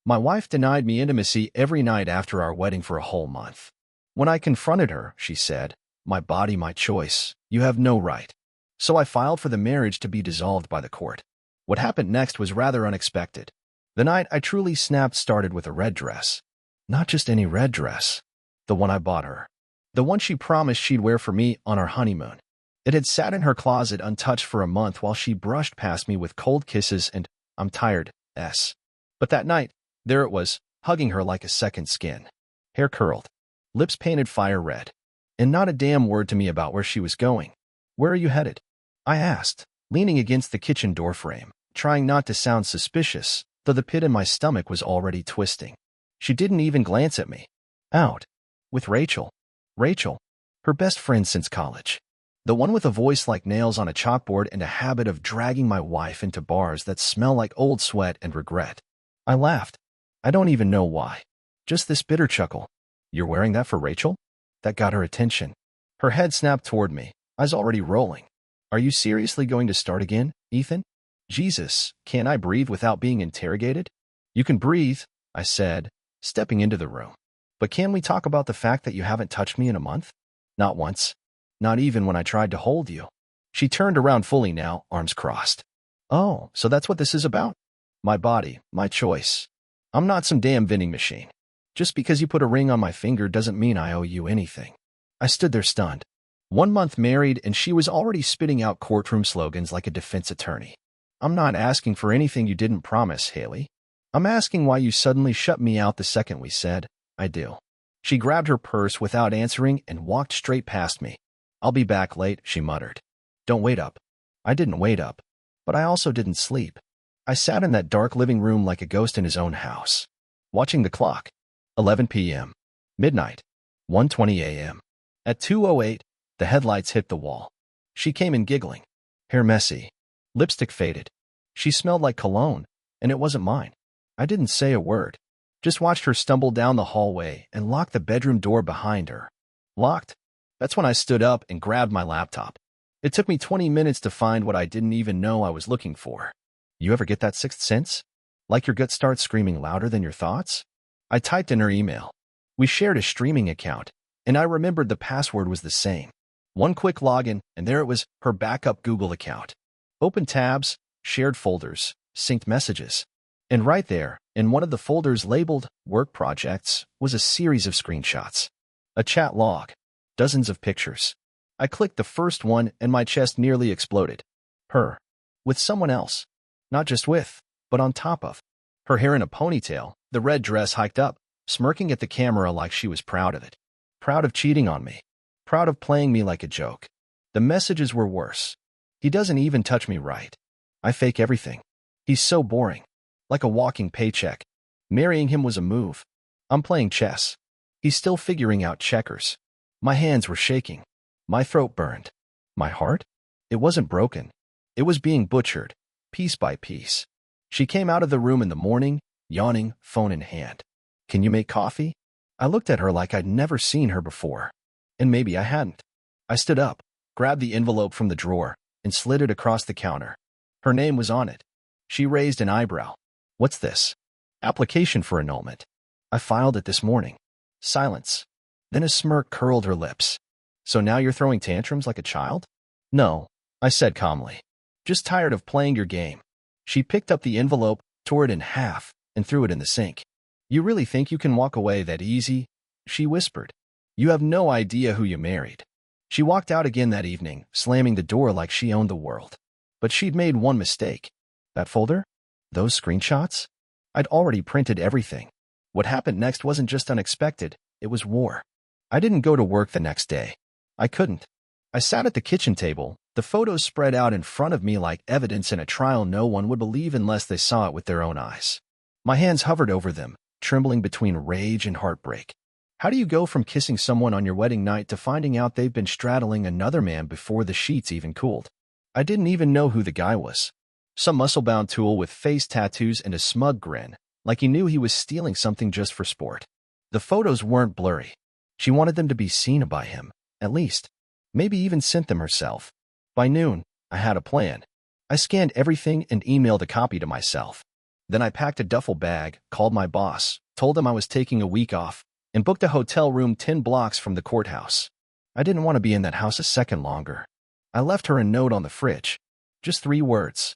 My wife denied me intimacy every night after our wedding for a whole month. When I confronted her, she said, "My body, my choice. You have no right." So I filed for the marriage to be dissolved by the court. What happened next was rather unexpected. The night I truly snapped started with a red dress. Not just any red dress. The one I bought her. The one she promised she'd wear for me on our honeymoon. It had sat in her closet untouched for a month while she brushed past me with cold kisses and "I'm tired, S." But that night, there it was, hugging her like a second skin. Hair curled. Lips painted fire red. And not a damn word to me about where she was going. "Where are you headed?" I asked, leaning against the kitchen doorframe, trying not to sound suspicious, though the pit in my stomach was already twisting. She didn't even glance at me. "Out. With Rachel." Rachel. Her best friend since college. The one with a voice like nails on a chalkboard and a habit of dragging my wife into bars that smell like old sweat and regret. I laughed. I don't even know why. Just this bitter chuckle. "You're wearing that for Rachel?" That got her attention. Her head snapped toward me, eyes already rolling. "Are you seriously going to start again, Ethan?" Jesus, can't I breathe without being interrogated? "You can breathe," I said, stepping into the room. "But can we talk about the fact that you haven't touched me in a month?" "Not once. Not even when I tried to hold you." She turned around fully now, arms crossed. "Oh, so that's what this is about?" "My body, my choice. I'm not some damn vending machine. Just because you put a ring on my finger doesn't mean I owe you anything." I stood there stunned. 1 month married, and she was already spitting out courtroom slogans like a defense attorney. "I'm not asking for anything you didn't promise, Haley. I'm asking why you suddenly shut me out the second we said, 'I do.'" She grabbed her purse without answering and walked straight past me. "I'll be back late," she muttered. "Don't wait up." I didn't wait up, but I also didn't sleep. I sat in that dark living room like a ghost in his own house, watching the clock. 11 p.m. Midnight. 1:20 a.m. At 2:08, the headlights hit the wall. She came in giggling. Hair messy. Lipstick faded. She smelled like cologne, and it wasn't mine. I didn't say a word. Just watched her stumble down the hallway and lock the bedroom door behind her. Locked. That's when I stood up and grabbed my laptop. It took me 20 minutes to find what I didn't even know I was looking for. You ever get that sixth sense? Like your gut starts screaming louder than your thoughts? I typed in her email. We shared a streaming account, and I remembered the password was the same. One quick login, and there it was, her backup Google account. Open tabs, shared folders, synced messages. And right there, in one of the folders labeled Work Projects, was a series of screenshots. A chat log. Dozens of pictures. I clicked the first one, and my chest nearly exploded. Her. With someone else. Not just with, but on top of. Her hair in a ponytail, the red dress hiked up, smirking at the camera like she was proud of it. Proud of cheating on me. Proud of playing me like a joke. The messages were worse. He doesn't even touch me right. I fake everything. He's so boring. Like a walking paycheck. Marrying him was a move. I'm playing chess. He's still figuring out checkers. My hands were shaking. My throat burned. My heart? It wasn't broken. It was being butchered, piece by piece. She came out of the room in the morning, yawning, phone in hand. "Can you make coffee?" I looked at her like I'd never seen her before. And maybe I hadn't. I stood up, grabbed the envelope from the drawer, and slid it across the counter. Her name was on it. She raised an eyebrow. "What's this?" "Application for annulment. I filed it this morning." Silence. Then a smirk curled her lips. "So now you're throwing tantrums like a child?" "No," I said calmly. "Just tired of playing your game." She picked up the envelope, tore it in half, and threw it in the sink. "You really think you can walk away that easy?" she whispered. "You have no idea who you married." She walked out again that evening, slamming the door like she owned the world. But she'd made one mistake. That folder? Those screenshots? I'd already printed everything. What happened next wasn't just unexpected, it was war. I didn't go to work the next day. I couldn't. I sat at the kitchen table, the photos spread out in front of me like evidence in a trial no one would believe unless they saw it with their own eyes. My hands hovered over them, trembling between rage and heartbreak. How do you go from kissing someone on your wedding night to finding out they've been straddling another man before the sheets even cooled? I didn't even know who the guy was. Some muscle-bound tool with face tattoos and a smug grin, like he knew he was stealing something just for sport. The photos weren't blurry. She wanted them to be seen by him, at least. Maybe even sent them herself. By noon, I had a plan. I scanned everything and emailed a copy to myself. Then I packed a duffel bag, called my boss, told him I was taking a week off, and booked a hotel room 10 blocks from the courthouse. I didn't want to be in that house a second longer. I left her a note on the fridge. Just 3 words.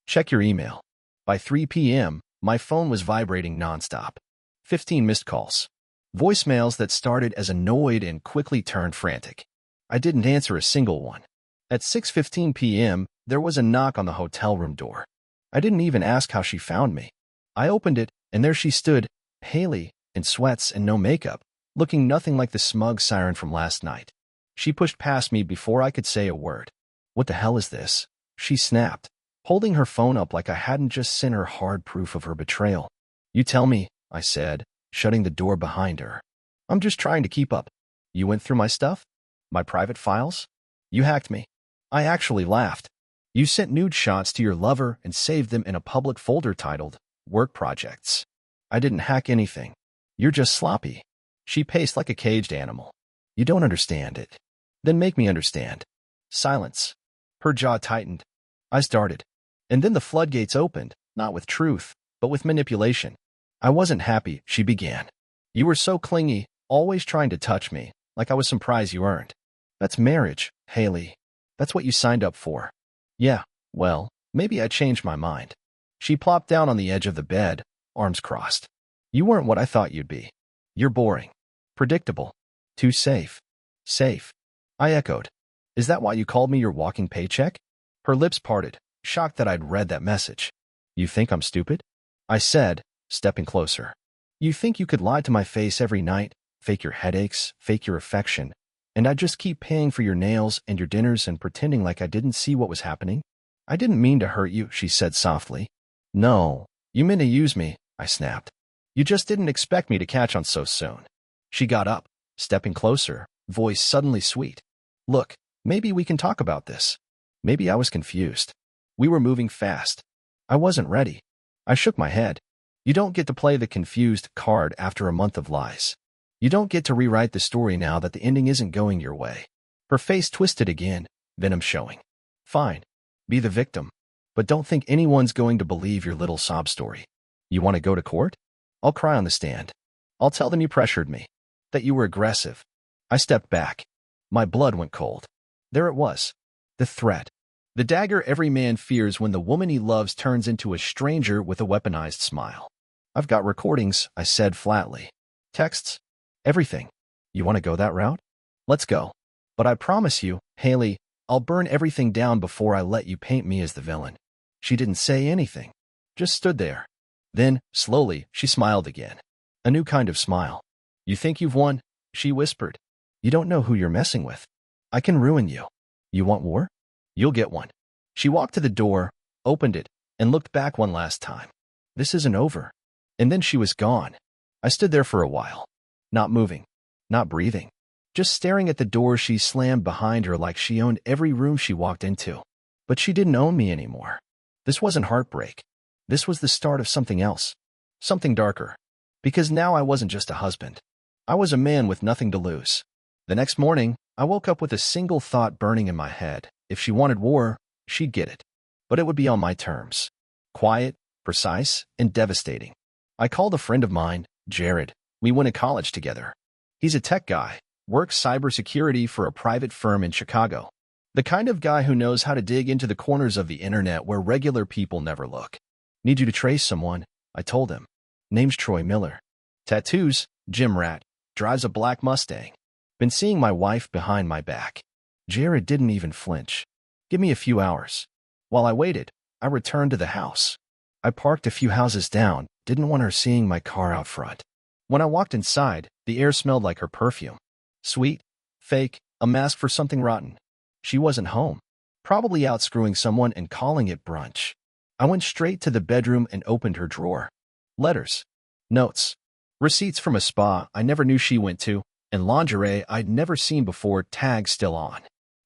Check your email. By 3 p.m., my phone was vibrating nonstop. 15 missed calls. Voicemails that started as annoyed and quickly turned frantic. I didn't answer a single one. At 6:15 p.m., there was a knock on the hotel room door. I didn't even ask how she found me. I opened it, and there she stood, Haley, in sweats and no makeup, looking nothing like the smug siren from last night. She pushed past me before I could say a word. What the hell is this? She snapped, holding her phone up like I hadn't just sent her hard proof of her betrayal. You tell me, I said, shutting the door behind her. I'm just trying to keep up. You went through my stuff? My private files? You hacked me. I actually laughed. You sent nude shots to your lover and saved them in a public folder titled Work Projects. I didn't hack anything. You're just sloppy. She paced like a caged animal. You don't understand it. Then make me understand. Silence. Her jaw tightened. I started. And then the floodgates opened, not with truth, but with manipulation. I wasn't happy, she began. You were so clingy, always trying to touch me, like I was some prize you earned. That's marriage, Haley. That's what you signed up for. Yeah, well, maybe I changed my mind. She plopped down on the edge of the bed, arms crossed. You weren't what I thought you'd be. You're boring. Predictable. Too safe. Safe. I echoed. Is that why you called me your walking paycheck? Her lips parted, shocked that I'd read that message. You think I'm stupid? I said, stepping closer. You think you could lie to my face every night, fake your headaches, fake your affection, and I'd just keep paying for your nails and your dinners and pretending like I didn't see what was happening? I didn't mean to hurt you, she said softly. No, you meant to use me, I snapped. You just didn't expect me to catch on so soon. She got up, stepping closer, voice suddenly sweet. Look, maybe we can talk about this. Maybe I was confused. We were moving fast. I wasn't ready. I shook my head. You don't get to play the confused card after a month of lies. You don't get to rewrite the story now that the ending isn't going your way. Her face twisted again, venom showing. Fine. Be the victim. But don't think anyone's going to believe your little sob story. You want to go to court? I'll cry on the stand. I'll tell them you pressured me. That you were aggressive. I stepped back. My blood went cold. There it was. The threat. The dagger every man fears when the woman he loves turns into a stranger with a weaponized smile. I've got recordings, I said flatly. Texts. Everything. You want to go that route? Let's go. But I promise you, Haley, I'll burn everything down before I let you paint me as the villain. She didn't say anything. Just stood there. Then, slowly, she smiled again. A new kind of smile. You think you've won? She whispered. You don't know who you're messing with. I can ruin you. You want war? You'll get one. She walked to the door, opened it, and looked back one last time. This isn't over. And then she was gone. I stood there for a while. Not moving. Not breathing. Just staring at the door she slammed behind her like she owned every room she walked into. But she didn't own me anymore. This wasn't heartbreak. This was the start of something else. Something darker. Because now I wasn't just a husband. I was a man with nothing to lose. The next morning, I woke up with a single thought burning in my head. If she wanted war, she'd get it. But it would be on my terms. Quiet, precise, and devastating. I called a friend of mine, Jared. We went to college together. He's a tech guy, works cybersecurity for a private firm in Chicago. The kind of guy who knows how to dig into the corners of the internet where regular people never look. Need you to trace someone, I told him. Name's Troy Miller. Tattoos, gym rat, drives a black Mustang. Been seeing my wife behind my back. Jared didn't even flinch. Give me a few hours. While I waited, I returned to the house. I parked a few houses down, didn't want her seeing my car out front. When I walked inside, the air smelled like her perfume. Sweet, fake, a mask for something rotten. She wasn't home. Probably out screwing someone and calling it brunch. I went straight to the bedroom and opened her drawer. Letters. Notes. Receipts from a spa I never knew she went to, and lingerie I'd never seen before, tags still on.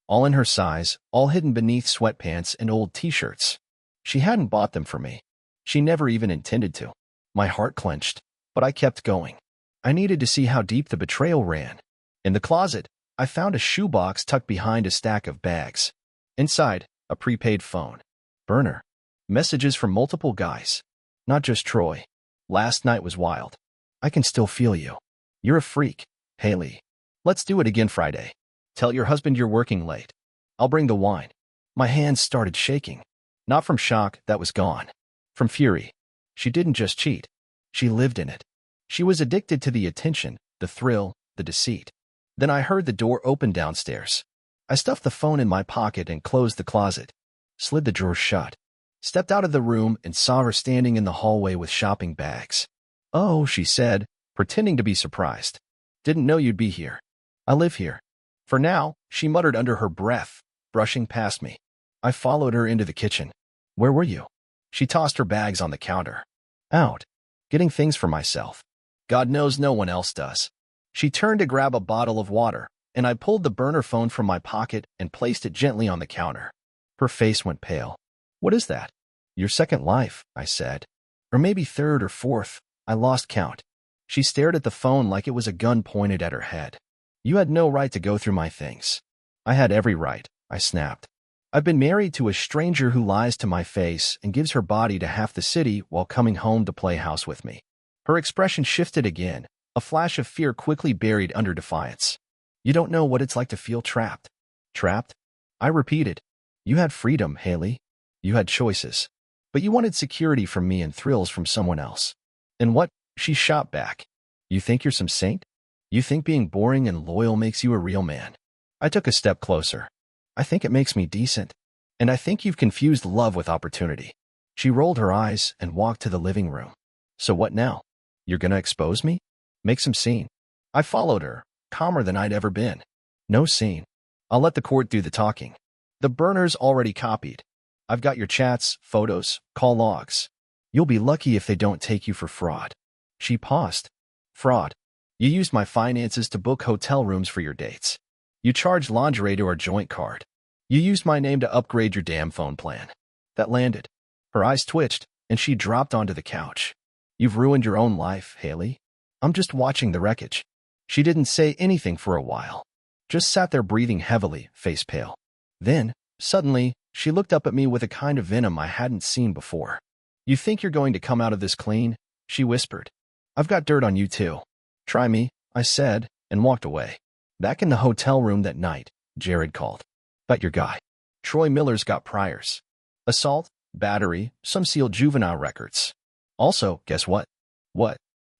All in her size, all hidden beneath sweatpants and old t-shirts. She hadn't bought them for me. She never even intended to. My heart clenched, but I kept going. I needed to see how deep the betrayal ran. In the closet, I found a shoebox tucked behind a stack of bags. Inside, a prepaid phone. Burner. Messages from multiple guys. Not just Troy. Last night was wild. I can still feel you. You're a freak, Haley. Let's do it again Friday. Tell your husband you're working late. I'll bring the wine. My hands started shaking. Not from shock, that was gone. From fury. She didn't just cheat. She lived in it. She was addicted to the attention, the thrill, the deceit. Then I heard the door open downstairs. I stuffed the phone in my pocket and closed the closet. Slid the drawer shut. Stepped out of the room and saw her standing in the hallway with shopping bags. "Oh," she said, pretending to be surprised. "Didn't know you'd be here. I live here." "For now," she muttered under her breath, brushing past me. I followed her into the kitchen. "Where were you?" She tossed her bags on the counter. "Out. Getting things for myself. God knows no one else does." She turned to grab a bottle of water, and I pulled the burner phone from my pocket and placed it gently on the counter. Her face went pale. "What is that?" "Your second life," I said. "Or maybe third or fourth. I lost count." She stared at the phone like it was a gun pointed at her head. "You had no right to go through my things." "I had every right," I snapped. "I've been married to a stranger who lies to my face and gives her body to half the city while coming home to play house with me." Her expression shifted again, a flash of fear quickly buried under defiance. "You don't know what it's like to feel trapped." "Trapped?" I repeated. "You had freedom, Haley. You had choices. But you wanted security from me and thrills from someone else." "And what?" She shot back. "You think you're some saint? You think being boring and loyal makes you a real man?" I took a step closer. "I think it makes me decent. And I think you've confused love with opportunity." She rolled her eyes and walked to the living room. "So what now? You're gonna expose me? Make some scene." I followed her, calmer than I'd ever been. "No scene. I'll let the court do the talking. The burner's already copied. I've got your chats, photos, call logs. You'll be lucky if they don't take you for fraud." She paused. "Fraud? You used my finances to book hotel rooms for your dates. You charged lingerie to our joint card. You used my name to upgrade your damn phone plan." That landed. Her eyes twitched, and she dropped onto the couch. "You've ruined your own life, Haley. I'm just watching the wreckage." She didn't say anything for a while. Just sat there breathing heavily, face pale. Then, suddenly, she looked up at me with a kind of venom I hadn't seen before. "You think you're going to come out of this clean?" she whispered. "I've got dirt on you too." "Try me," I said, and walked away. Back in the hotel room that night, Jared called. "Got your guy. Troy Miller's got priors. Assault, battery, some sealed juvenile records. Also, guess what?" "What?"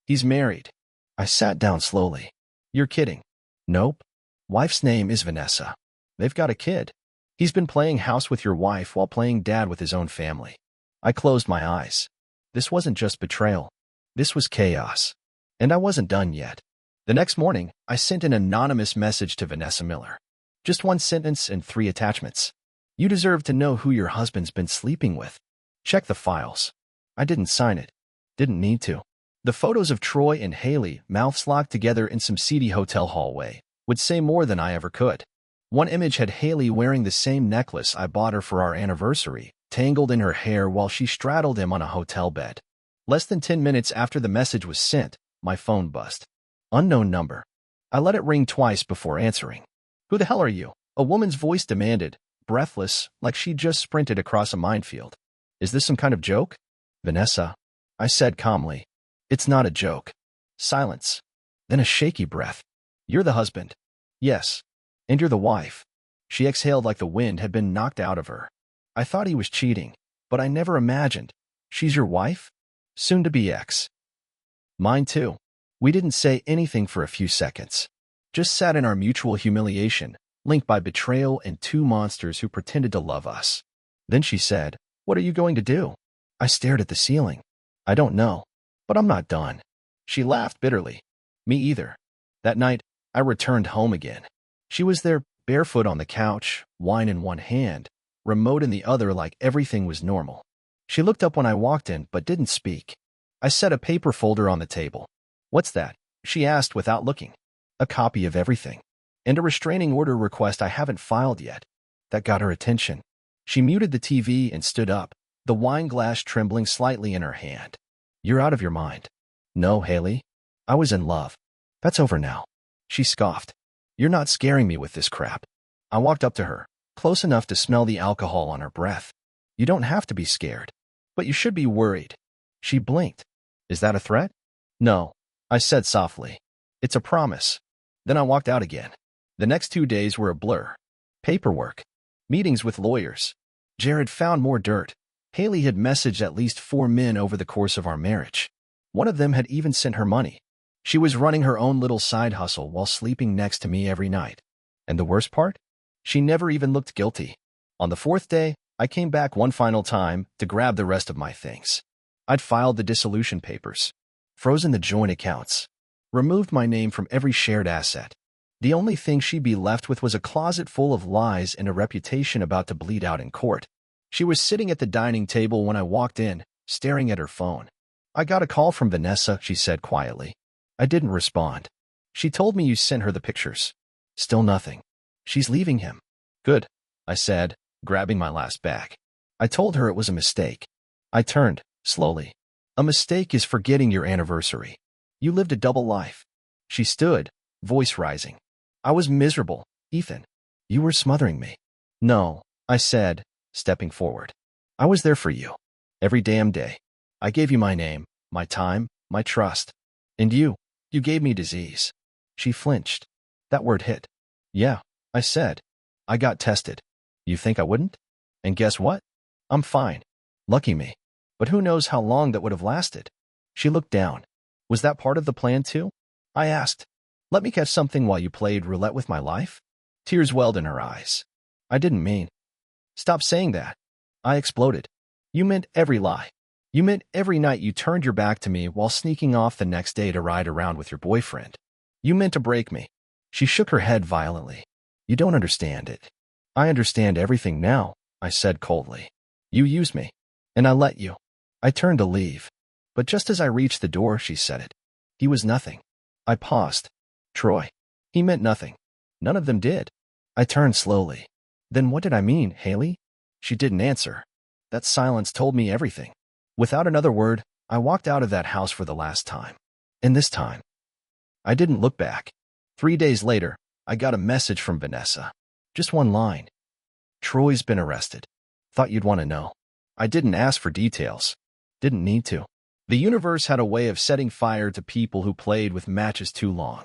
"He's married." I sat down slowly. "You're kidding." "Nope. Wife's name is Vanessa. They've got a kid. He's been playing house with your wife while playing dad with his own family." I closed my eyes. This wasn't just betrayal. This was chaos. And I wasn't done yet. The next morning, I sent an anonymous message to Vanessa Miller. Just one sentence and 3 attachments. "You deserve to know who your husband's been sleeping with. Check the files." I didn't sign it. Didn't need to. The photos of Troy and Haley, mouths locked together in some seedy hotel hallway, would say more than I ever could. One image had Haley wearing the same necklace I bought her for our anniversary, tangled in her hair while she straddled him on a hotel bed. Less than 10 minutes after the message was sent, my phone buzzed. Unknown number. I let it ring twice before answering. "Who the hell are you?" a woman's voice demanded, breathless, like she'd just sprinted across a minefield. "Is this some kind of joke?" "Vanessa," I said calmly. "It's not a joke." Silence. Then a shaky breath. "You're the husband." "Yes. And you're the wife." She exhaled like the wind had been knocked out of her. "I thought he was cheating, but I never imagined. She's your wife?" "Soon-to-be ex." "Mine too." We didn't say anything for a few seconds. Just sat in our mutual humiliation, linked by betrayal and 2 monsters who pretended to love us. Then she said, "What are you going to do?" I stared at the ceiling. "I don't know. But I'm not done." She laughed bitterly. "Me either." That night, I returned home again. She was there, barefoot on the couch, wine in one hand, remote in the other like everything was normal. She looked up when I walked in but didn't speak. I set a paper folder on the table. "What's that?" she asked without looking. "A copy of everything. And a restraining order request I haven't filed yet." That got her attention. She muted the TV and stood up, the wine glass trembling slightly in her hand. "You're out of your mind." "No, Haley. I was in love. That's over now." She scoffed. "You're not scaring me with this crap." I walked up to her, close enough to smell the alcohol on her breath. "You don't have to be scared. But you should be worried. She blinked. Is that a threat? No, I said softly. It's a promise. Then I walked out again. The next 2 days were a blur. Paperwork. Meetings with lawyers. Jared found more dirt. Haley had messaged at least 4 men over the course of our marriage. One of them had even sent her money. She was running her own little side hustle while sleeping next to me every night. And the worst part? She never even looked guilty. On the 4th day, I came back one final time to grab the rest of my things. I'd filed the dissolution papers, frozen the joint accounts, removed my name from every shared asset. The only thing she'd be left with was a closet full of lies and a reputation about to bleed out in court. She was sitting at the dining table when I walked in, staring at her phone. I got a call from Vanessa, she said quietly. I didn't respond. She told me you sent her the pictures. Still nothing. She's leaving him. Good, I said, grabbing my last bag. I told her it was a mistake. I turned, slowly. A mistake is forgetting your anniversary. You lived a double life. She stood, voice rising. I was miserable, Ethan. You were smothering me. No, I said, stepping forward. I was there for you. Every damn day. I gave you my name, my time, my trust. And you gave me disease. She flinched. That word hit. Yeah, I said. I got tested. You think I wouldn't? And guess what? I'm fine. Lucky me. But who knows how long that would have lasted? She looked down. Was that part of the plan too? I asked. Let me catch something while you played roulette with my life? Tears welled in her eyes. I didn't mean. Stop saying that. I exploded. You meant every lie. You meant every night you turned your back to me while sneaking off the next day to ride around with your boyfriend. You meant to break me. She shook her head violently. You don't understand it. I understand everything now, I said coldly. You used me. And I let you. I turned to leave. But just as I reached the door, she said it. He was nothing. I paused. Troy. He meant nothing. None of them did. I turned slowly. Then what did I mean, Haley? She didn't answer. That silence told me everything. Without another word, I walked out of that house for the last time. And this time, I didn't look back. 3 days later, I got a message from Vanessa. Just one line. Troy's been arrested. Thought you'd want to know. I didn't ask for details. Didn't need to. The universe had a way of setting fire to people who played with matches too long.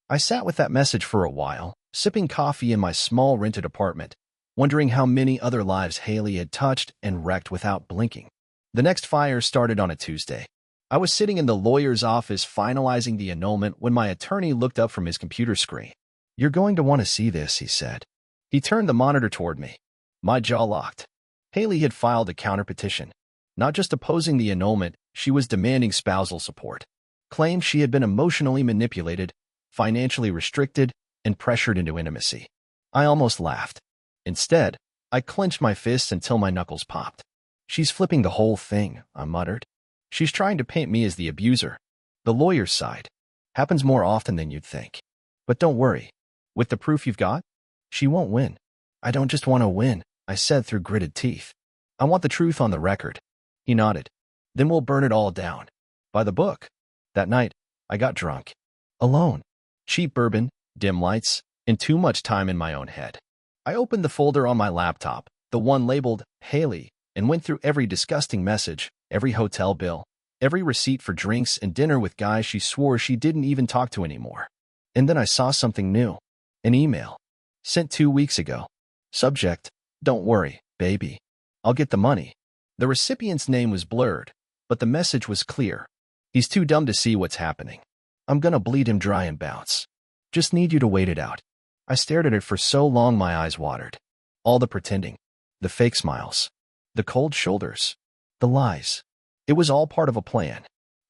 I sat with that message for a while, sipping coffee in my small rented apartment, wondering how many other lives Haley had touched and wrecked without blinking. The next fire started on a Tuesday. I was sitting in the lawyer's office finalizing the annulment when my attorney looked up from his computer screen. You're going to want to see this, he said. He turned the monitor toward me. My jaw locked. Haley had filed a counterpetition. Not just opposing the annulment, she was demanding spousal support. Claimed she had been emotionally manipulated, financially restricted, and pressured into intimacy. I almost laughed. Instead, I clenched my fists until my knuckles popped. She's flipping the whole thing, I muttered. She's trying to paint me as the abuser. The lawyer's side. Happens more often than you'd think. But don't worry. With the proof you've got, she won't win. I don't just want to win, I said through gritted teeth. I want the truth on the record. He nodded. Then we'll burn it all down. By the book. That night, I got drunk. Alone. Cheap bourbon, dim lights, and too much time in my own head. I opened the folder on my laptop, the one labeled Haley, and went through every disgusting message, every hotel bill, every receipt for drinks and dinner with guys she swore she didn't even talk to anymore. And then I saw something new. An email. Sent 2 weeks ago. Subject, don't worry, baby. I'll get the money. The recipient's name was blurred, but the message was clear. He's too dumb to see what's happening. I'm gonna bleed him dry and bounce. Just need you to wait it out. I stared at it for so long my eyes watered. All the pretending. The fake smiles. The cold shoulders. The lies. It was all part of a plan.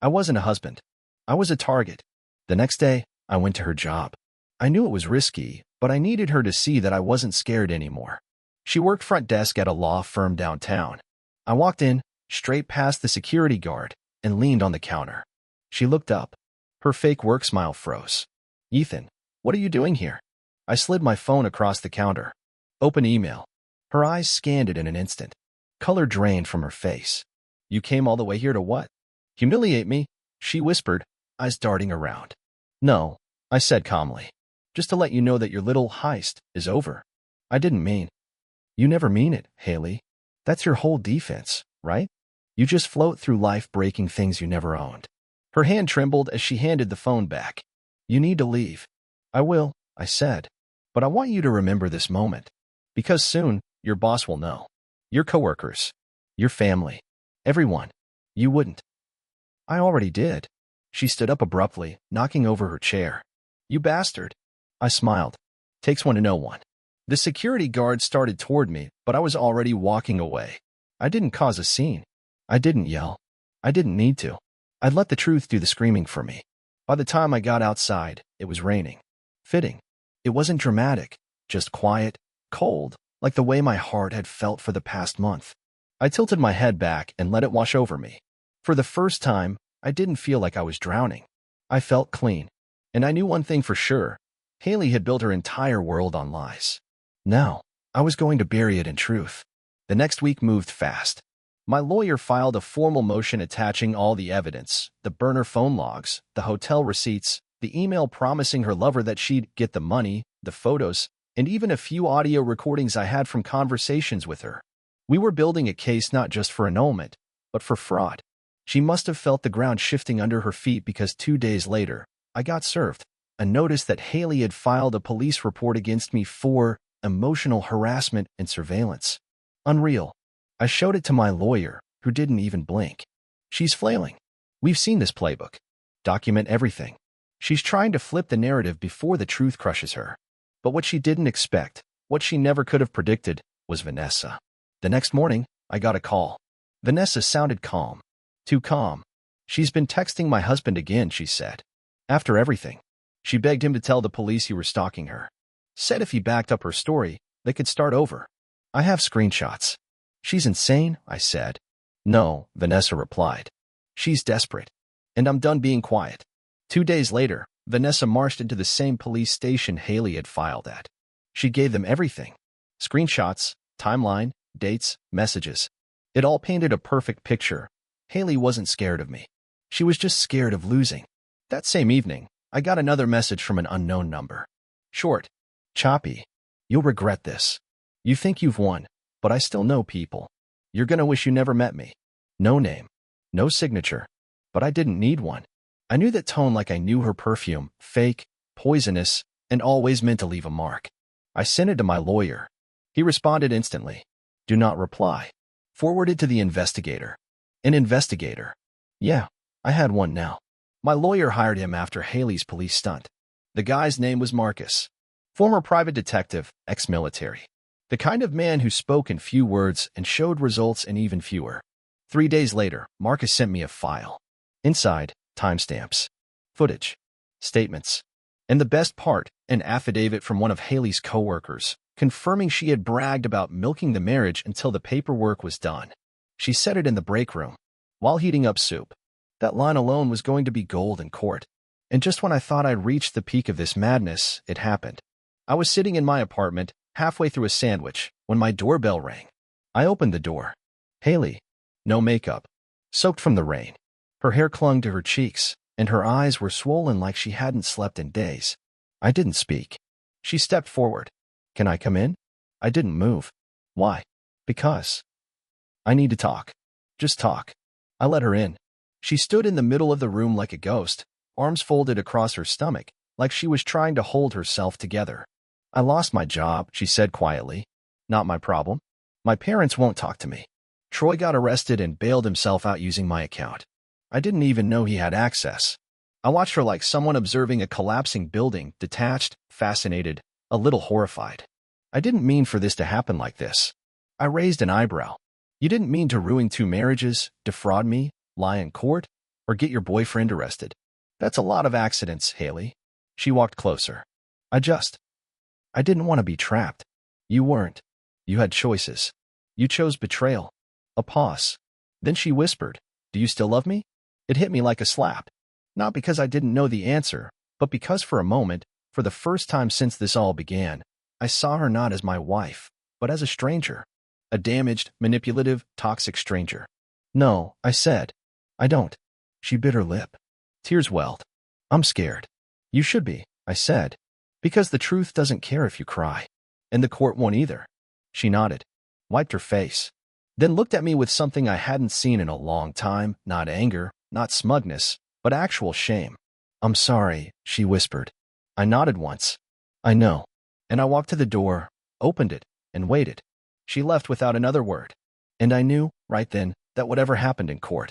I wasn't a husband. I was a target. The next day, I went to her job. I knew it was risky, but I needed her to see that I wasn't scared anymore. She worked front desk at a law firm downtown. I walked in, straight past the security guard, and leaned on the counter. She looked up. Her fake work smile froze. Ethan, what are you doing here? I slid my phone across the counter. Open email. Her eyes scanned it in an instant. Color drained from her face. You came all the way here to what? Humiliate me, she whispered, eyes darting around. No, I said calmly. Just to let you know that your little heist is over. I didn't mean. You never mean it, Haley. That's your whole defense, right? You just float through life breaking things you never owned. Her hand trembled as she handed the phone back. You need to leave. I will, I said. But I want you to remember this moment. Because soon, your boss will know. Your coworkers. Your family. Everyone. You wouldn't. I already did. She stood up abruptly, knocking over her chair. You bastard. I smiled. Takes one to know one. The security guard started toward me, but I was already walking away. I didn't cause a scene. I didn't yell. I didn't need to. I'd let the truth do the screaming for me. By the time I got outside, it was raining. Fitting. It wasn't dramatic, just quiet, cold, like the way my heart had felt for the past month. I tilted my head back and let it wash over me. For the first time, I didn't feel like I was drowning. I felt clean. And I knew one thing for sure. Haley had built her entire world on lies. Now, I was going to bury it in truth. The next week moved fast. My lawyer filed a formal motion attaching all the evidence, the burner phone logs, the hotel receipts, the email promising her lover that she'd get the money, the photos, and even a few audio recordings I had from conversations with her. We were building a case not just for annulment, but for fraud. She must have felt the ground shifting under her feet because 2 days later, I got served a notice that Haley had filed a police report against me for emotional harassment and surveillance. Unreal. I showed it to my lawyer, who didn't even blink. She's flailing. We've seen this playbook. Document everything. She's trying to flip the narrative before the truth crushes her. But what she didn't expect, what she never could have predicted, was Vanessa. The next morning, I got a call. Vanessa sounded calm. Too calm. She's been texting my husband again, she said. After everything. She begged him to tell the police you were stalking her. Said if he backed up her story, they could start over. I have screenshots. She's insane, I said. No, Vanessa replied. She's desperate. And I'm done being quiet. 2 days later, Vanessa marched into the same police station Haley had filed at. She gave them everything. Screenshots, timeline, dates, messages. It all painted a perfect picture. Haley wasn't scared of me. She was just scared of losing. That same evening, I got another message from an unknown number. Short. Choppy. You'll regret this. You think you've won, but I still know people. You're gonna wish you never met me. No name. No signature. But I didn't need one. I knew that tone like I knew her perfume, fake, poisonous, and always meant to leave a mark. I sent it to my lawyer. He responded instantly. Do not reply. Forwarded to the investigator. An investigator. Yeah, I had one now. My lawyer hired him after Haley's police stunt. The guy's name was Marcus. Former private detective, ex-military. The kind of man who spoke in few words and showed results in even fewer. 3 days later, Marcus sent me a file. Inside, timestamps, footage, statements, and the best part, an affidavit from one of Haley's coworkers, confirming she had bragged about milking the marriage until the paperwork was done. She said it in the break room, while heating up soup. That line alone was going to be gold in court. And just when I thought I'd reached the peak of this madness, it happened. I was sitting in my apartment, halfway through a sandwich, when my doorbell rang. I opened the door. Haley. No makeup. Soaked from the rain. Her hair clung to her cheeks, and her eyes were swollen like she hadn't slept in days. I didn't speak. She stepped forward. Can I come in? I didn't move. Why? Because. I need to talk. Just talk. I let her in. She stood in the middle of the room like a ghost, arms folded across her stomach, like she was trying to hold herself together. I lost my job, she said quietly. Not my problem. My parents won't talk to me. Troy got arrested and bailed himself out using my account. I didn't even know he had access. I watched her like someone observing a collapsing building, detached, fascinated, a little horrified. I didn't mean for this to happen like this. I raised an eyebrow. You didn't mean to ruin 2 marriages, defraud me, lie in court, or get your boyfriend arrested. That's a lot of accidents, Haley. She walked closer. I didn't want to be trapped. You weren't. You had choices. You chose betrayal. A pause. Then she whispered, do you still love me? It hit me like a slap. Not because I didn't know the answer, but because for a moment, for the first time since this all began, I saw her not as my wife, but as a stranger. A damaged, manipulative, toxic stranger. No, I said. I don't. She bit her lip. Tears welled. I'm scared. You should be, I said. Because the truth doesn't care if you cry. And the court won't either. She nodded. Wiped her face. then looked at me with something I hadn't seen in a long time, not anger, not smugness, but actual shame. "I'm sorry," she whispered. I nodded once. "I know." And I walked to the door, opened it, and waited. She left without another word. And I knew, right then, that whatever happened in court,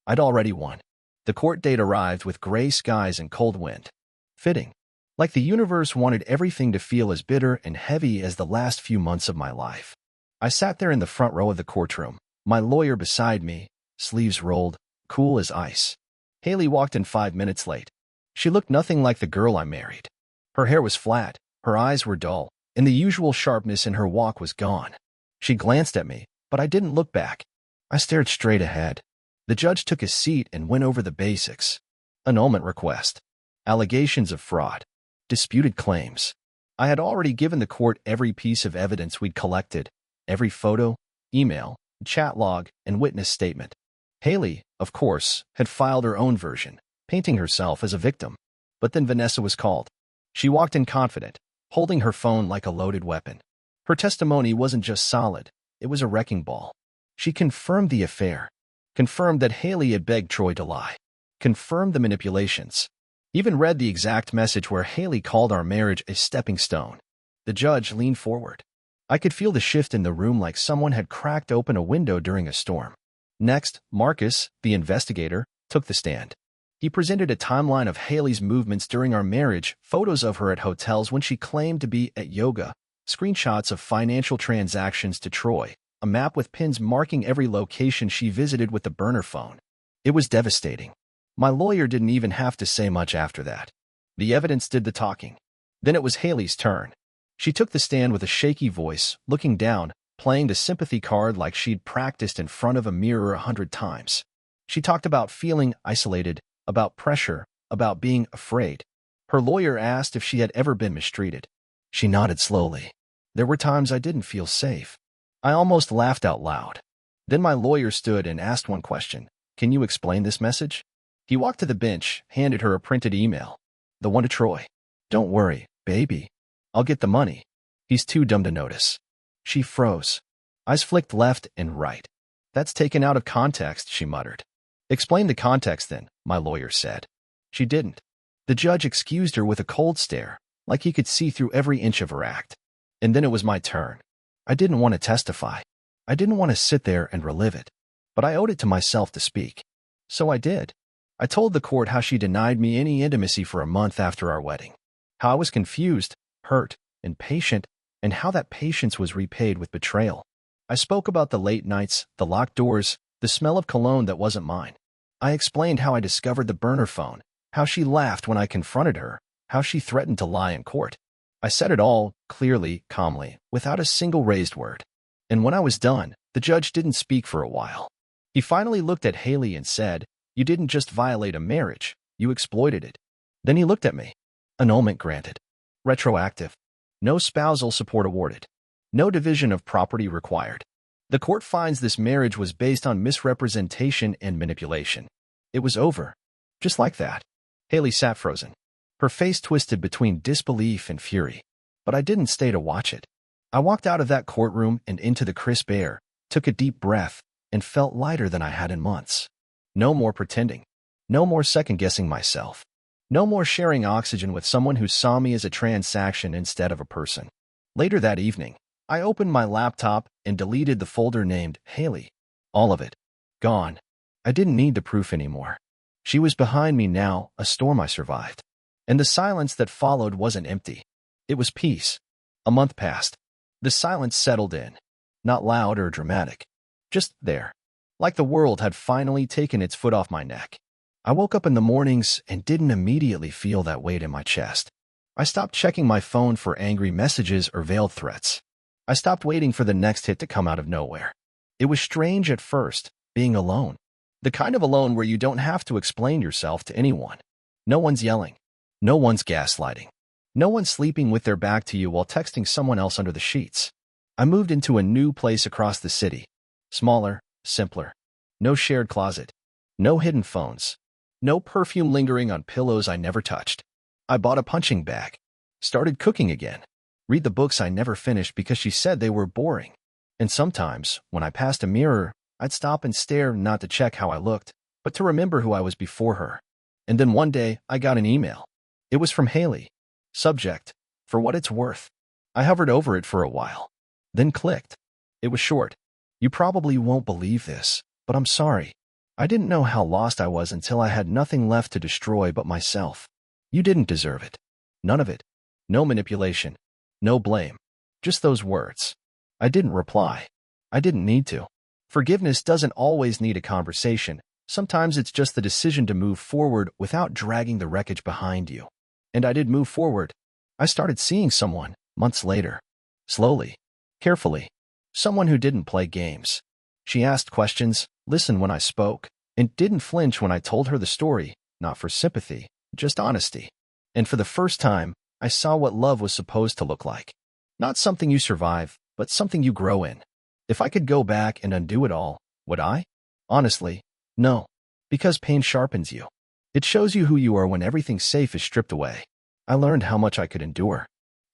I'd already won. The court date arrived with gray skies and cold wind. Fitting. Like the universe wanted everything to feel as bitter and heavy as the last few months of my life. I sat there in the front row of the courtroom, my lawyer beside me, sleeves rolled, cool as ice. Haley walked in 5 minutes late. She looked nothing like the girl I married. Her hair was flat, her eyes were dull, and the usual sharpness in her walk was gone. She glanced at me, but I didn't look back. I stared straight ahead. The judge took his seat and went over the basics. Annulment request. Allegations of fraud. Disputed claims. I had already given the court every piece of evidence we'd collected, every photo, email, chat log, and witness statement. Haley, of course, had filed her own version, painting herself as a victim. But then Vanessa was called. She walked in confident, holding her phone like a loaded weapon. Her testimony wasn't just solid, it was a wrecking ball. She confirmed the affair, confirmed that Haley had begged Troy to lie, confirmed the manipulations, even read the exact message where Haley called our marriage a stepping stone. The judge leaned forward. I could feel the shift in the room like someone had cracked open a window during a storm. Next, Marcus, the investigator, took the stand. He presented a timeline of Haley's movements during our marriage, photos of her at hotels when she claimed to be at yoga, screenshots of financial transactions to Troy, a map with pins marking every location she visited with the burner phone. It was devastating. My lawyer didn't even have to say much after that. The evidence did the talking. Then it was Haley's turn. She took the stand with a shaky voice, looking down, playing the sympathy card like she'd practiced in front of a mirror 100 times. She talked about feeling isolated, about pressure, about being afraid. Her lawyer asked if she had ever been mistreated. She nodded slowly. There were times I didn't feel safe. I almost laughed out loud. Then my lawyer stood and asked one question. "Can you explain this message?" He walked to the bench, handed her a printed email. "The one to Troy. Don't worry, baby. I'll get the money. He's too dumb to notice." She froze. Eyes flicked left and right. "That's taken out of context," she muttered. "Explain the context then," my lawyer said. She didn't. The judge excused her with a cold stare, like he could see through every inch of her act. And then it was my turn. I didn't want to testify. I didn't want to sit there and relive it. But I owed it to myself to speak. So I did. I told the court how she denied me any intimacy for a month after our wedding. How I was confused, hurt, impatient, and how that patience was repaid with betrayal. I spoke about the late nights, the locked doors, the smell of cologne that wasn't mine. I explained how I discovered the burner phone, how she laughed when I confronted her, how she threatened to lie in court. I said it all, clearly, calmly, without a single raised word. And when I was done, the judge didn't speak for a while. He finally looked at Haley and said, "You didn't just violate a marriage, you exploited it." Then he looked at me. Annulment granted. Retroactive. No spousal support awarded. No division of property required. The court finds this marriage was based on misrepresentation and manipulation. It was over. Just like that. Haley sat frozen. Her face twisted between disbelief and fury. But I didn't stay to watch it. I walked out of that courtroom and into the crisp air, took a deep breath, and felt lighter than I had in months. No more pretending. No more second-guessing myself. No more sharing oxygen with someone who saw me as a transaction instead of a person. Later that evening, I opened my laptop and deleted the folder named Haley. All of it. Gone. I didn't need the proof anymore. She was behind me now, a storm I survived. And the silence that followed wasn't empty. It was peace. A month passed. The silence settled in. Not loud or dramatic. Just there. Like the world had finally taken its foot off my neck. I woke up in the mornings and didn't immediately feel that weight in my chest. I stopped checking my phone for angry messages or veiled threats. I stopped waiting for the next hit to come out of nowhere. It was strange at first, being alone. The kind of alone where you don't have to explain yourself to anyone. No one's yelling. No one's gaslighting. No one's sleeping with their back to you while texting someone else under the sheets. I moved into a new place across the city. Smaller, simpler. No shared closet. No hidden phones. No perfume lingering on pillows I never touched. I bought a punching bag. Started cooking again. Read the books I never finished because she said they were boring. And sometimes, when I passed a mirror, I'd stop and stare not to check how I looked, but to remember who I was before her. And then one day, I got an email. It was from Haley. Subject, for what it's worth. I hovered over it for a while, then clicked. It was short. You probably won't believe this, but I'm sorry. I didn't know how lost I was until I had nothing left to destroy but myself. You didn't deserve it. None of it. No manipulation. No blame. Just those words. I didn't reply. I didn't need to. Forgiveness doesn't always need a conversation. Sometimes it's just the decision to move forward without dragging the wreckage behind you. And I did move forward. I started seeing someone, months later. Slowly. Carefully. Someone who didn't play games. She asked questions, listened when I spoke, and didn't flinch when I told her the story, not for sympathy, just honesty. And for the first time, I saw what love was supposed to look like. Not something you survive, but something you grow in. If I could go back and undo it all, would I? Honestly, no. Because pain sharpens you. It shows you who you are when everything safe is stripped away. I learned how much I could endure.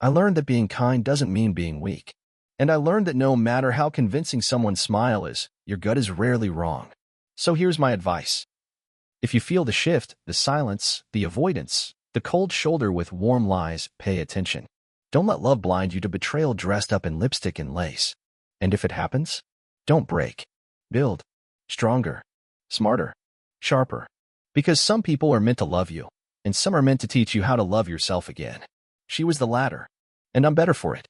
I learned that being kind doesn't mean being weak. And I learned that no matter how convincing someone's smile is, your gut is rarely wrong. So here's my advice. If you feel the shift, the silence, the avoidance, the cold shoulder with warm lies, pay attention. Don't let love blind you to betrayal dressed up in lipstick and lace. And if it happens, don't break. Build. Stronger. Smarter. Sharper. Because some people are meant to love you, and some are meant to teach you how to love yourself again. She was the latter, and I'm better for it.